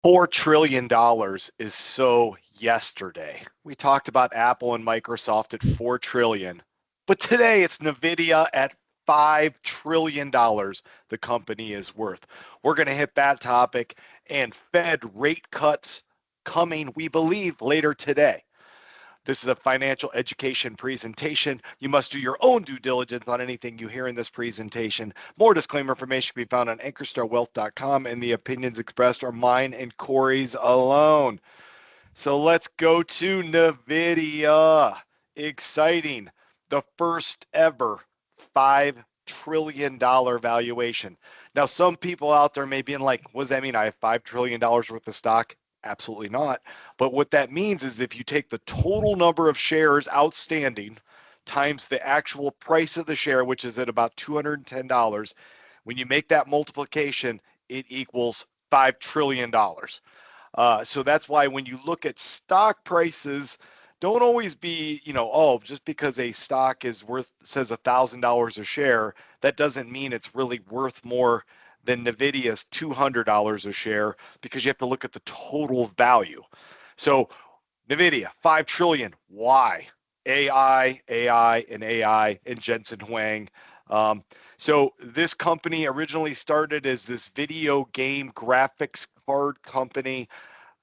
$4 trillion is so yesterday. We talked about Apple and Microsoft at $4 trillion, but today it's Nvidia at $5 trillion the company is worth. We're going to hit that topic and Fed rate cuts coming, we believe, later today. This is a financial education presentation. You must do your own due diligence on anything you hear in this presentation. More disclaimer information can be found on AnkerstarWealth.com, and the opinions expressed are mine and Corey's alone. So let's go to Nvidia. Exciting. The first ever $5 trillion valuation. Now, some people out there may be like, what does that mean? I have $5 trillion worth of stock? Absolutely not. But what that means is if you take the total number of shares outstanding times the actual price of the share, which is at about $210, when you make that multiplication, it equals $5 trillion. So that's why when you look at stock prices, don't always be, oh, just because a stock is worth, says $1,000 a share, that doesn't mean it's really worth more than Nvidia's $200 a share, because you have to look at the total value. So Nvidia, $5 trillion. Why? AI, and Jensen Huang. So this company originally started as this video game graphics card company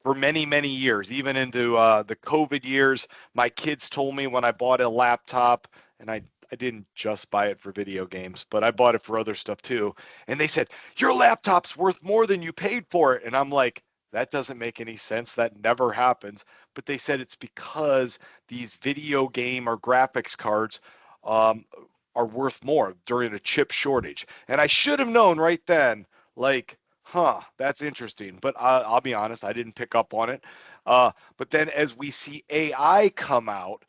for many, many years, even into the COVID years. My kids told me when I bought a laptop, and I didn't just buy it for video games, but I bought it for other stuff too. And they said, your laptop's worth more than you paid for it. And I'm like, that doesn't make any sense. That never happens. But they said it's because these video game or graphics cards are worth more during a chip shortage. And I should have known right then, like, that's interesting. But I'll be honest, I didn't pick up on it. But then as we see AI come out,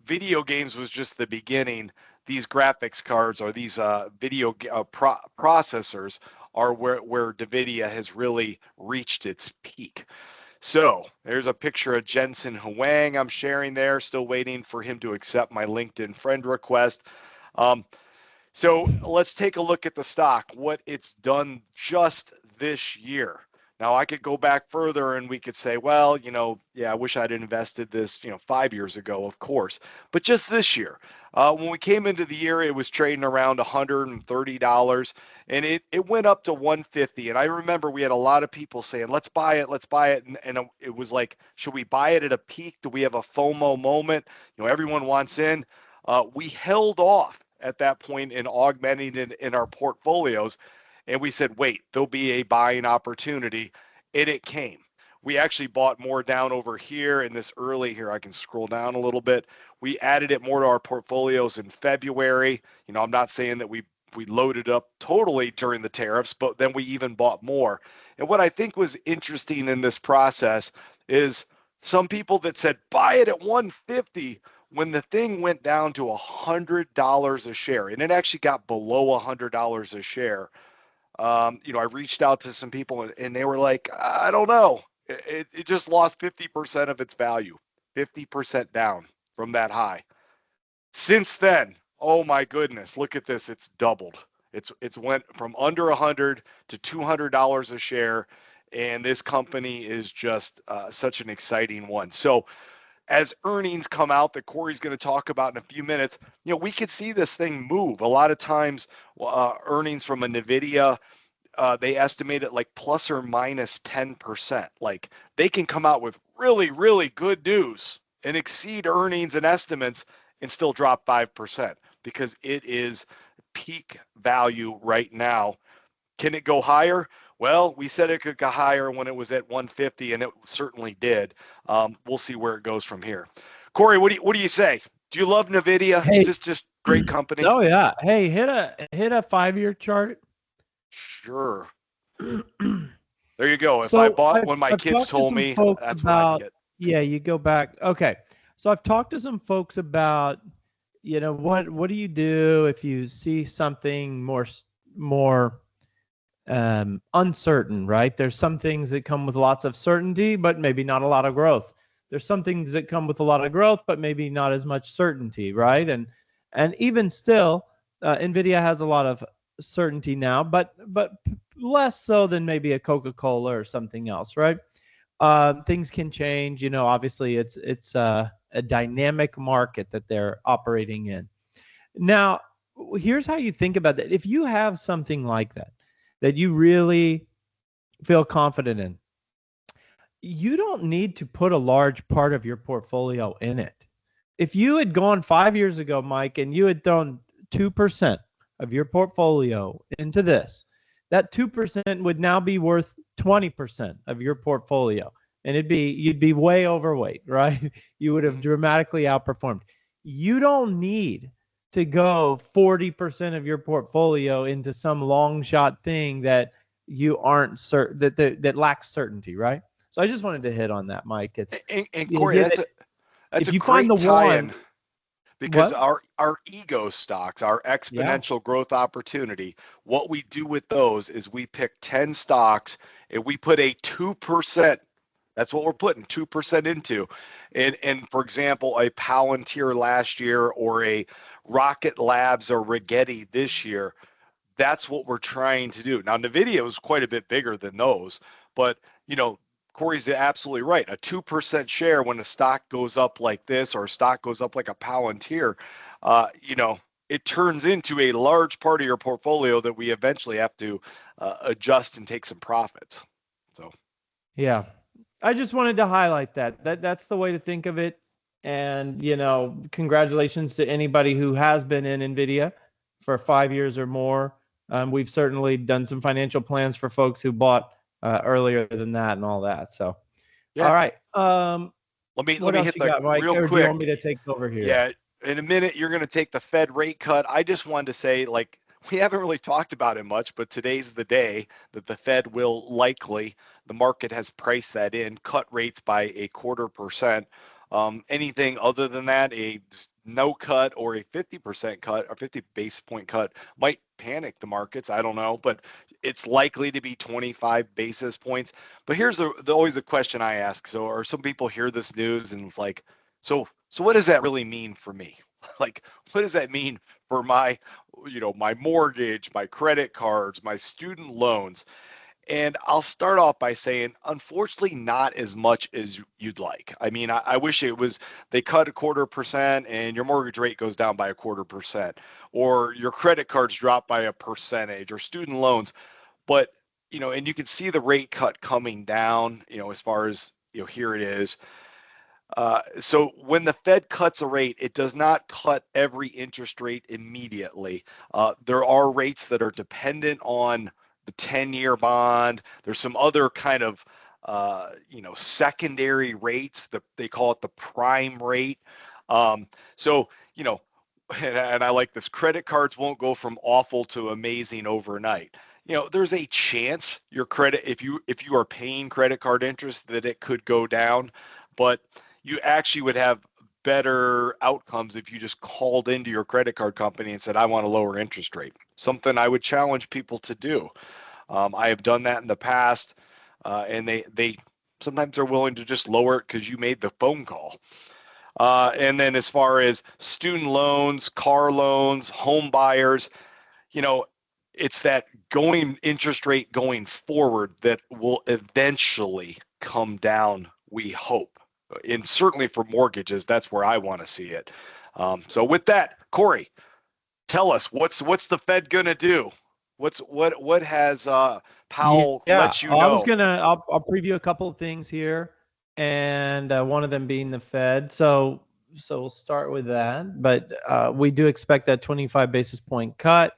video games was just the beginning. These graphics cards or these video processors are where Nvidia has really reached its peak. So there's a picture of Jensen Huang I'm sharing there. Still waiting for him to accept my LinkedIn friend request. So let's take a look at the stock, what it's done just this year. Now, I could go back further and we could say, well, I wish I'd invested this, 5 years ago, of course. But just this year, when we came into the year, it was trading around $130, and it went up to $150. And I remember we had a lot of people saying, let's buy it. And it was like, should we buy it at a peak? Do we have a FOMO moment? Everyone wants in. We held off at that point in augmenting it in our portfolios. And we said, wait, there'll be a buying opportunity. And it came. We actually bought more down over here in this early here. I can scroll down a little bit. We added it more to our portfolios in February. I'm not saying that we loaded up totally during the tariffs, but then we even bought more. And what I think was interesting in this process is some people that said, buy it at $150 when the thing went down to $100 a share. And it actually got below $100 a share. I reached out to some people and they were like, I don't know. It just lost 50% of its value, 50% down from that high. Since then, oh my goodness, look at this. It's doubled. It's went from under 100 to $200 a share. And this company is just such an exciting one. So as earnings come out that Corey's going to talk about in a few minutes, we could see this thing move. A lot of times earnings from a Nvidia, they estimate it like plus or minus 10%. Like they can come out with really, really good news and exceed earnings and estimates and still drop 5% because it is peak value right now. Can it go higher? Well, we said it could go higher when it was at 150, and it certainly did. We'll see where it goes from here. Corey, what do you say? Do you love Nvidia? Hey, is this just great company? Oh yeah. Hey, hit a 5-year chart. Sure. There you go. If So I bought when my kids told me, that's what I get. Yeah, you go back. Okay. So I've talked to some folks about, what do you do if you see something more uncertain, right? There's some things that come with lots of certainty, but maybe not a lot of growth. There's some things that come with a lot of growth, but maybe not as much certainty, right? And even still, Nvidia has a lot of certainty now, but less so than maybe a Coca-Cola or something else, right? Things can change. You know, obviously it's a dynamic market that they're operating in. Now, here's how you think about that. If you have something like that, that you really feel confident in, you don't need to put a large part of your portfolio in it. If you had gone 5 years ago, Mike, and you had thrown 2% of your portfolio into this, that 2% would now be worth 20% of your portfolio. And you'd be way overweight, right? You would have dramatically outperformed. You don't need to go 40% of your portfolio into some long shot thing that you aren't certain that lacks certainty, right? So I just wanted to hit on that, Mike. It's And the Corey, idea that that's if a you find the great tie-in, one, because what? our ego stocks, our Yeah. exponential growth opportunity, what we do with those is we pick 10 stocks and we put a 2%. That's what we're putting 2% into. And for example, a Palantir last year or a Rocket Labs or Rigetti this year, that's what we're trying to do. Now, Nvidia was quite a bit bigger than those, but you know, Corey's absolutely right. A 2% share when a stock goes up like this or a stock goes up like a Palantir, you know, it turns into a large part of your portfolio that we eventually have to adjust and take some profits. So, Yeah. I just wanted to highlight that's the way to think of it. And, you know, congratulations to anybody who has been in Nvidia for 5 years or more. We've certainly done some financial plans for folks who bought earlier than that and all that. So, yeah. all right. Let What me else hit you the got, Mike? real Or do you want me quick. to take over here? Yeah, in a minute you're going to take the Fed rate cut. I just wanted to say, like, we haven't really talked about it much, but today's the day that the Fed will likely, the market has priced that in, cut rates by a 1/4%. Anything other than that, a no cut or a 50% cut or 50 basis point cut might panic the markets. I don't know, but it's likely to be 25 basis points. But here's always the question I ask. So, are some people hear this news and it's like, so what does that really mean for me? Like, what does that mean for my, you know, my mortgage, my credit cards, my student loans? And I'll start off by saying, unfortunately, not as much as you'd like. I mean, I wish it was they cut a 1/4% and your mortgage rate goes down by a 1/4%, or your credit cards drop by a percentage, or student loans. But, you know, and you can see the rate cut coming down, you know, as far as, you know, here it is. So when the Fed cuts a rate, it does not cut every interest rate immediately. There are rates that are dependent on the 10-year bond. There's some other kind of you know, secondary rates that they call it the prime rate. So, you know, and I like this, credit cards won't go from awful to amazing overnight. You know, there's a chance your credit, if you are paying credit card interest, that it could go down, but you actually would have better outcomes if you just called into your credit card company and said, I want a lower interest rate. Something I would challenge people to do. I have done that in the past, and they sometimes are willing to just lower it because you made the phone call. And then as far as student loans, car loans, home buyers, you know, it's that going interest rate going forward that will eventually come down, we hope. And certainly for mortgages, that's where I want to see it. So with that, Corey, tell us what's the Fed gonna do? What has Powell Yeah, let you I was know? gonna. I'll preview a couple of things here, and one of them being the Fed. So we'll start with that. But we do expect that 25 basis point cut.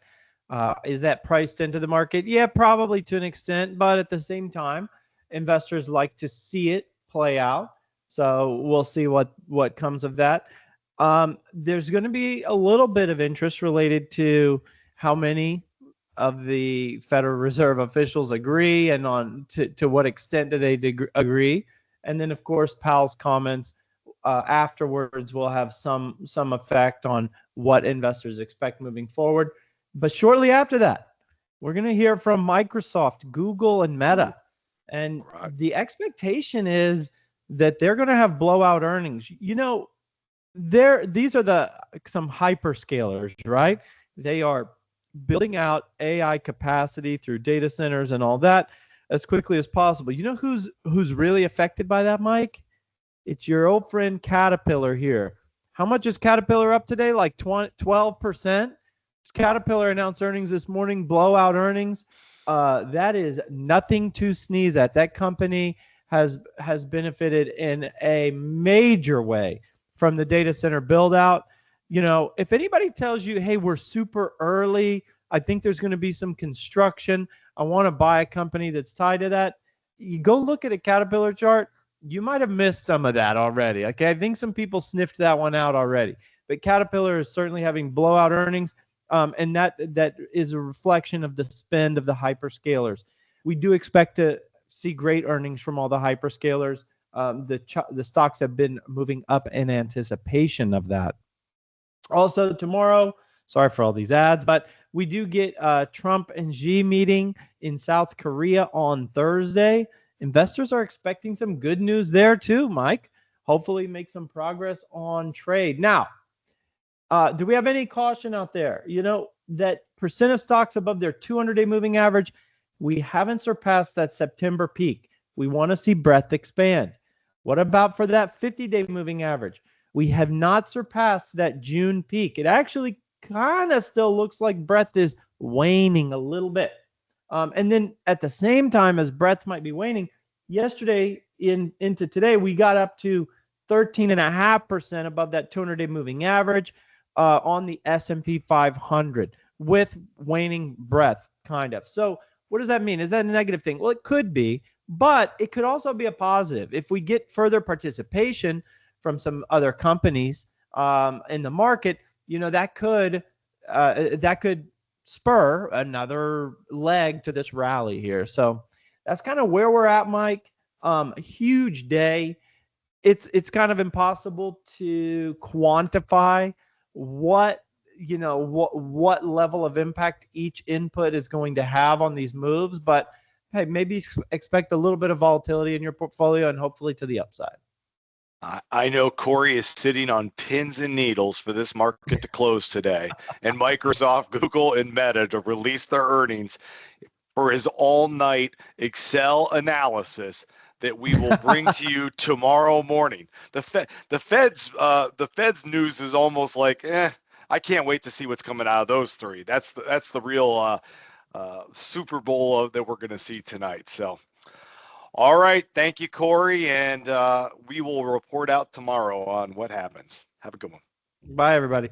Is that priced into the market? Yeah, probably to an extent. But at the same time, investors like to see it play out. So we'll see what comes of that. There's going to be a little bit of interest related to how many of the Federal Reserve officials agree, and on to what extent do they agree. And then, of course, Powell's comments afterwards will have some effect on what investors expect moving forward. But shortly after that, we're going to hear from Microsoft, Google, and Meta. And Right. the expectation is that they're going to have blowout earnings. You know, these are some hyperscalers, right? They are building out AI capacity through data centers and all that as quickly as possible. You know who's really affected by that, Mike? It's your old friend Caterpillar here. How much is Caterpillar up today? Like 12%. Caterpillar announced earnings this morning, blowout earnings. That is nothing to sneeze at. That company has benefited in a major way from the data center build out. You know, if anybody tells you, hey, we're super early, I think there's going to be some construction, I want to buy a company that's tied to that, you go look at a Caterpillar chart, you might have missed some of that already. Okay, I think some people sniffed that one out already. But Caterpillar is certainly having blowout earnings, and that is a reflection of the spend of the hyperscalers. We do expect to see great earnings from all the hyperscalers. The stocks have been moving up in anticipation of that. Also tomorrow, sorry for all these ads, but we do get Trump and Xi meeting in South Korea on Thursday. Investors are expecting some good news there too, Mike. Hopefully make some progress on trade. Now, do we have any caution out there? You know, that percent of stocks above their 200-day moving average, we haven't surpassed that September peak. We want to see breadth expand. What about for that 50-day moving average? We have not surpassed that June peak. It actually kind of still looks like breadth is waning a little bit. And then at the same time as breadth might be waning, yesterday into today, we got up to 13.5% above that 200-day moving average on the S&P 500 with waning breadth, kind of. So what does that mean? Is that a negative thing? Well, it could be, but it could also be a positive. If we get further participation from some other companies in the market, you know, that could spur another leg to this rally here. So that's kind of where we're at, Mike. A huge day. It's kind of impossible to quantify what level of impact each input is going to have on these moves, but hey, maybe expect a little bit of volatility in your portfolio and hopefully to the upside. I know Corey is sitting on pins and needles for this market to close today, and Microsoft, Google, and Meta to release their earnings for his all-night Excel analysis that we will bring to you tomorrow morning. The Fed's news is almost like, I can't wait to see what's coming out of those three. That's the real Super Bowl that we're going to see tonight. So. All right. Thank you, Corey. And we will report out tomorrow on what happens. Have a good one. Bye, everybody.